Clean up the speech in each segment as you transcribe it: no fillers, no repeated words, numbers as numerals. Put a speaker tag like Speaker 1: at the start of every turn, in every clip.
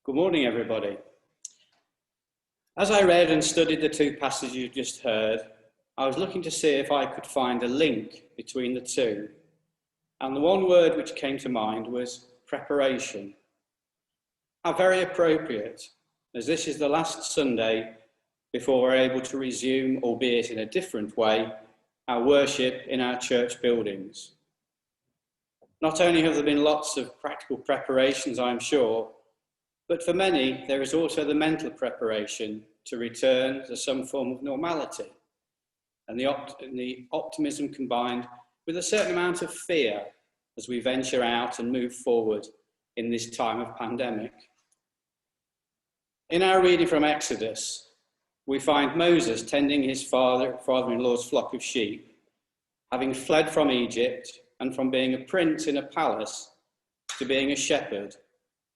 Speaker 1: Good morning, everybody. As I read and studied the two passages you just heard, I was looking to see if I could find a link between the two. And the one word which came to mind was preparation. How very appropriate, as this is the last Sunday before we're able to resume, albeit in a different way, our worship in our church buildings. Not only have there been lots of practical preparations, I'm sure, but for many, there is also the mental preparation to return to some form of normality, and the optimism combined with a certain amount of fear as we venture out and move forward in this time of pandemic. In our reading from Exodus, we find Moses tending his father-in-law's flock of sheep, having fled from Egypt and from being a prince in a palace to being a shepherd,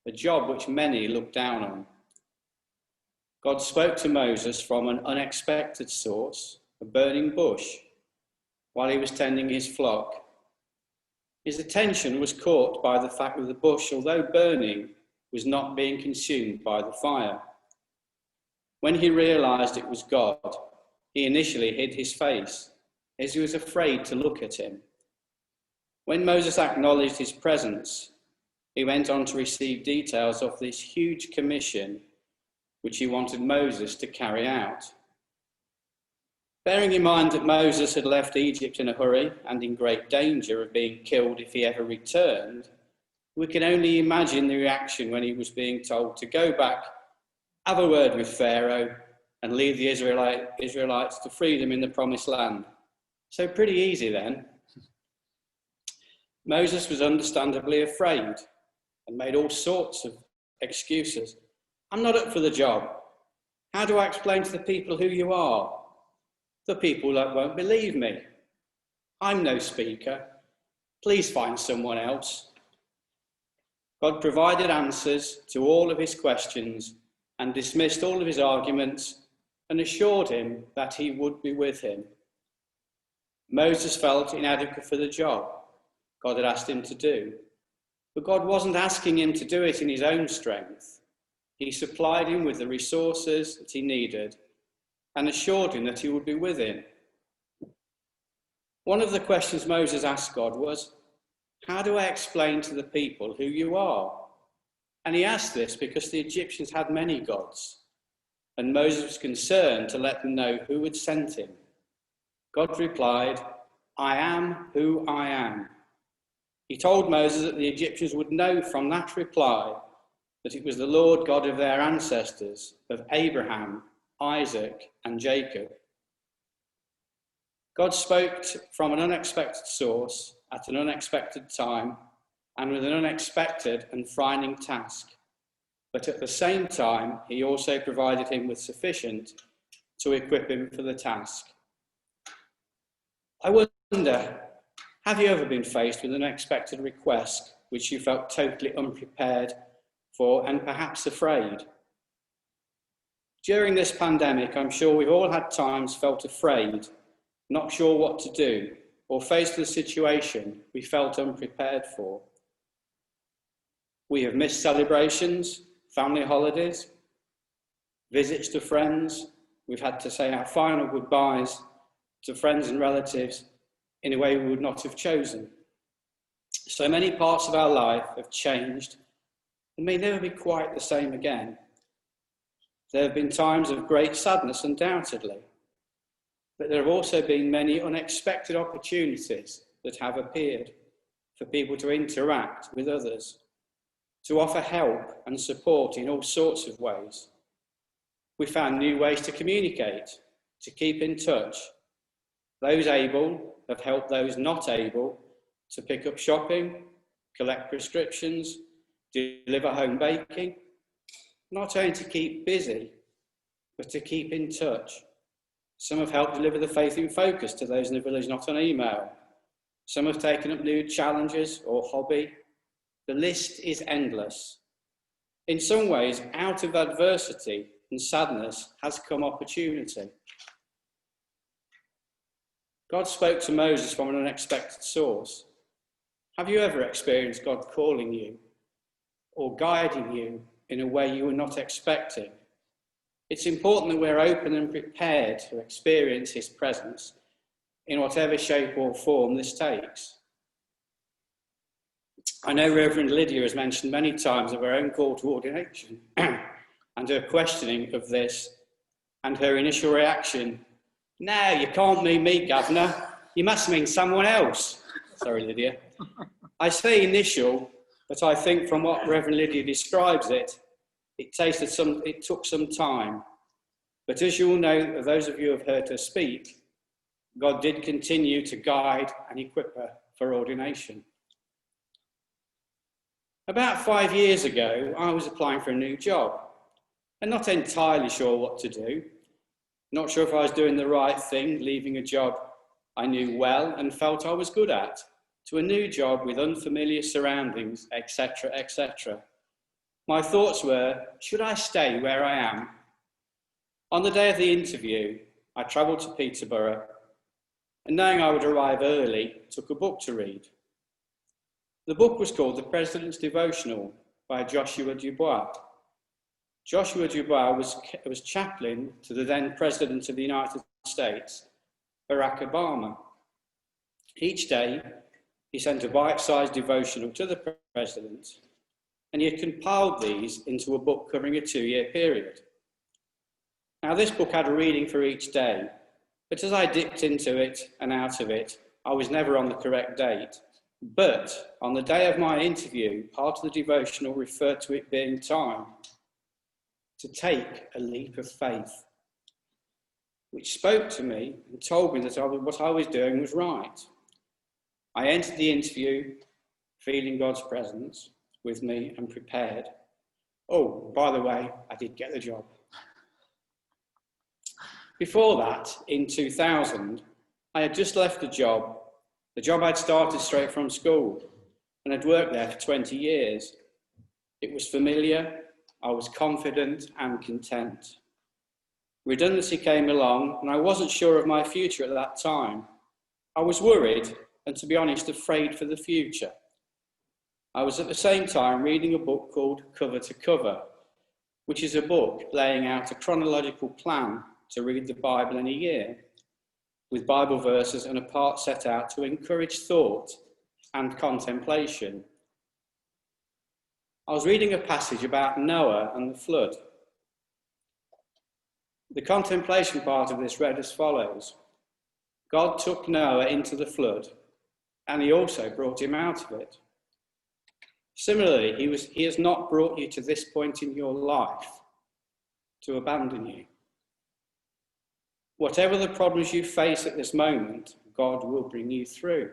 Speaker 1: a job which many look down on. God spoke to Moses from an unexpected source, a burning bush, while he was tending his flock. His attention was caught by the fact that the bush, although burning, was not being consumed by the fire. When he realized it was God, he initially hid his face, as he was afraid to look at him. When Moses acknowledged his presence, he went on to receive details of this huge commission which he wanted Moses to carry out. Bearing in mind that Moses had left Egypt in a hurry and in great danger of being killed if he ever returned, we can only imagine the reaction when he was being told to go back, have a word with Pharaoh, and lead the Israelites to freedom in the promised land. So pretty easy then. Moses was understandably afraid and made all sorts of excuses. I'm not up for the job. How do I explain to the people who you are? The people that won't believe me. I'm no speaker. Please find someone else. God provided answers to all of his questions and dismissed all of his arguments and assured him that he would be with him. Moses felt inadequate for the job God had asked him to do. But God wasn't asking him to do it in his own strength. He supplied him with the resources that he needed and assured him that he would be with him. One of the questions Moses asked God was, how do I explain to the people who you are? And he asked this because the Egyptians had many gods, and Moses was concerned to let them know who had sent him. God replied, I am who I am. He told Moses that the Egyptians would know from that reply that it was the Lord God of their ancestors, of Abraham, Isaac, and Jacob. God spoke from an unexpected source at an unexpected time and with an unexpected and frightening task. But at the same time, he also provided him with sufficient to equip him for the task. I wonder, have you ever been faced with an unexpected request which you felt totally unprepared for and perhaps afraid? During this pandemic, I'm sure we've all had times felt afraid, not sure what to do, or faced with a situation we felt unprepared for. We have missed celebrations, family holidays, visits to friends. We've had to say our final goodbyes to friends and relatives in a way we would not have chosen. So many parts of our life have changed and may never be quite the same again. There have been times of great sadness, undoubtedly, but there have also been many unexpected opportunities that have appeared for people to interact with others, to offer help and support in all sorts of ways. We found new ways to communicate, to keep in touch. Those able have helped those not able to pick up shopping, collect prescriptions, deliver home baking, not only to keep busy, but to keep in touch. Some have helped deliver the Faith in Focus to those in the village not on email. Some have taken up new challenges or hobby. The list is endless. In some ways, out of adversity and sadness has come opportunity. God spoke to Moses from an unexpected source. Have you ever experienced God calling you? or guiding you in a way you were not expecting. It's important that we're open and prepared to experience his presence in whatever shape or form this takes. I know Reverend Lydia has mentioned many times of her own call to ordination and her questioning of this and her initial reaction, "No, you can't mean me, Governor. You must mean someone else." Sorry, Lydia. I say initial, but I think from what Reverend Lydia describes it, it took some time. But as you all know, those of you who have heard her speak, God did continue to guide and equip her for ordination. About 5 years ago, I was applying for a new job and not entirely sure what to do. Not sure if I was doing the right thing, leaving a job I knew well and felt I was good at, to a new job with unfamiliar surroundings, etc., etc. My thoughts were, should I stay where I am? On the day of the interview, I travelled to Peterborough and, knowing I would arrive early, took a book to read. The book was called The President's Devotional by Joshua Dubois. Joshua Dubois was chaplain to the then President of the United States, Barack Obama. Each day, he sent a bite-sized devotional to the President, and he had compiled these into a book covering a 2-year period. Now, this book had a reading for each day, but as I dipped into it and out of it, I was never on the correct date. But on the day of my interview, part of the devotional referred to it being time to take a leap of faith, which spoke to me and told me that what I was doing was right. I entered the interview feeling God's presence with me and prepared. Oh, by the way, I did get the job. Before that, in 2000, I had just left the job I'd started straight from school, and had worked there for 20 years. It was familiar, I was confident and content. Redundancy came along, and I wasn't sure of my future at that time. I was worried, and to be honest, afraid for the future. I was at the same time reading a book called Cover to Cover, which is a book laying out a chronological plan to read the Bible in a year, with Bible verses and a part set out to encourage thought and contemplation. I was reading a passage about Noah and the flood. The contemplation part of this read as follows: God took Noah into the flood, and he also brought him out of it. Similarly, he has not brought you to this point in your life to abandon you. Whatever the problems you face at this moment, God will bring you through.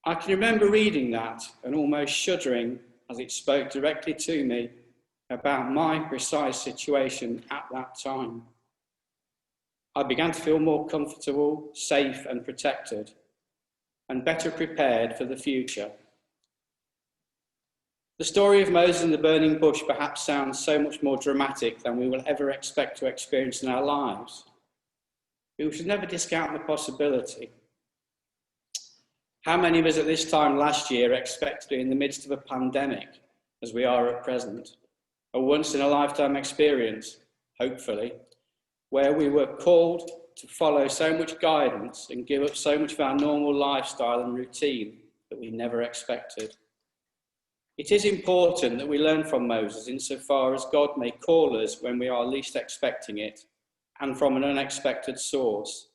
Speaker 1: I can remember reading that and almost shuddering as it spoke directly to me about my precise situation at that time. I began to feel more comfortable, safe and protected, and better prepared for the future. The story of Moses and the burning bush perhaps sounds so much more dramatic than we will ever expect to experience in our lives. But we should never discount the possibility. How many of us at this time last year expected to be in the midst of a pandemic, as we are at present, a once-in-a-lifetime experience, hopefully, where we were called to follow so much guidance and give up so much of our normal lifestyle and routine that we never expected? It is important that we learn from Moses insofar as God may call us when we are least expecting it and from an unexpected source.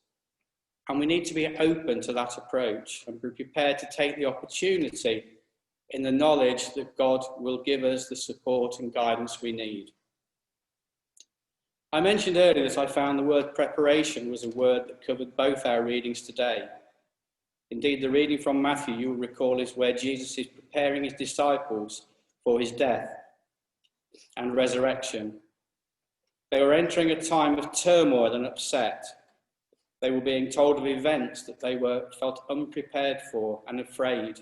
Speaker 1: And we need to be open to that approach and be prepared to take the opportunity in the knowledge that God will give us the support and guidance we need. I mentioned earlier that I found the word preparation was a word that covered both our readings today. Indeed, the reading from Matthew, you'll recall, is where Jesus is preparing his disciples for his death and resurrection. They were entering a time of turmoil and upset. They were being told of events that they felt unprepared for and afraid.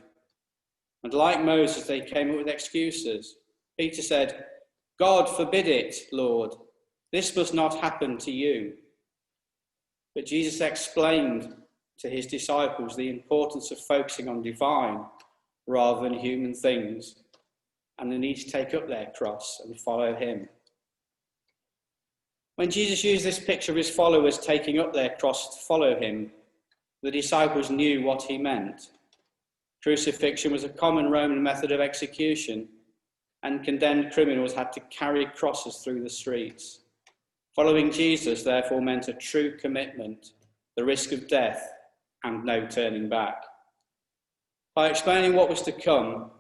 Speaker 1: And like Moses, they came up with excuses. Peter said, "God forbid it, Lord. This must not happen to you." But Jesus explained to his disciples the importance of focusing on divine rather than human things, and the need to take up their cross and follow him. When Jesus used this picture of his followers taking up their cross to follow him, the disciples knew what he meant. Crucifixion was a common Roman method of execution, and condemned criminals had to carry crosses through the streets. Following Jesus, therefore, meant a true commitment, the risk of death, and no turning back. By explaining what was to come,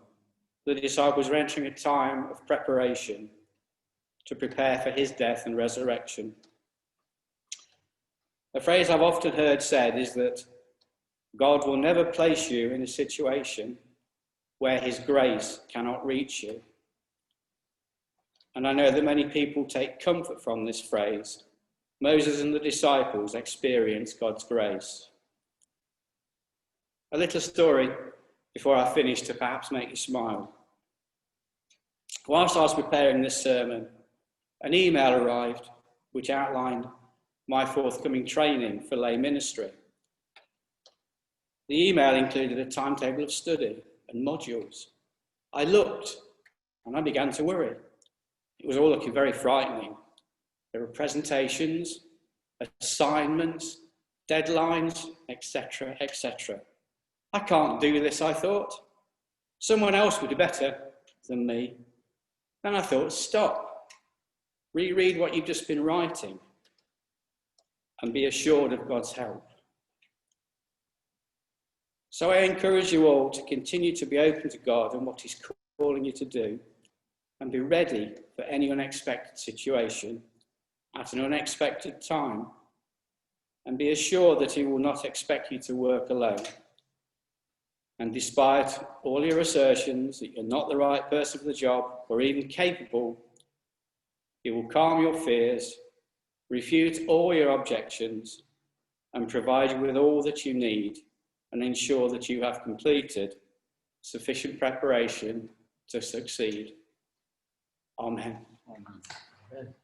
Speaker 1: the disciples were entering a time of preparation to prepare for his death and resurrection. A phrase I've often heard said is that God will never place you in a situation where his grace cannot reach you. And I know that many people take comfort from this phrase. Moses and the disciples experienced God's grace. A little story before I finish to perhaps make you smile. Whilst I was preparing this sermon, an email arrived which outlined my forthcoming training for lay ministry. The email included a timetable of study and modules. I looked and I began to worry. It was all looking very frightening. There were presentations, assignments, deadlines, etc., etc. I can't do this, I thought. Someone else would do better than me. Then I thought, stop. Reread what you've just been writing and be assured of God's help. So I encourage you all to continue to be open to God and what he's calling you to do, and be ready for any unexpected situation at an unexpected time, and be assured that he will not expect you to work alone. And despite all your assertions that you're not the right person for the job or even capable, he will calm your fears, refute all your objections, and provide you with all that you need, and ensure that you have completed sufficient preparation to succeed. Amen.
Speaker 2: Amen.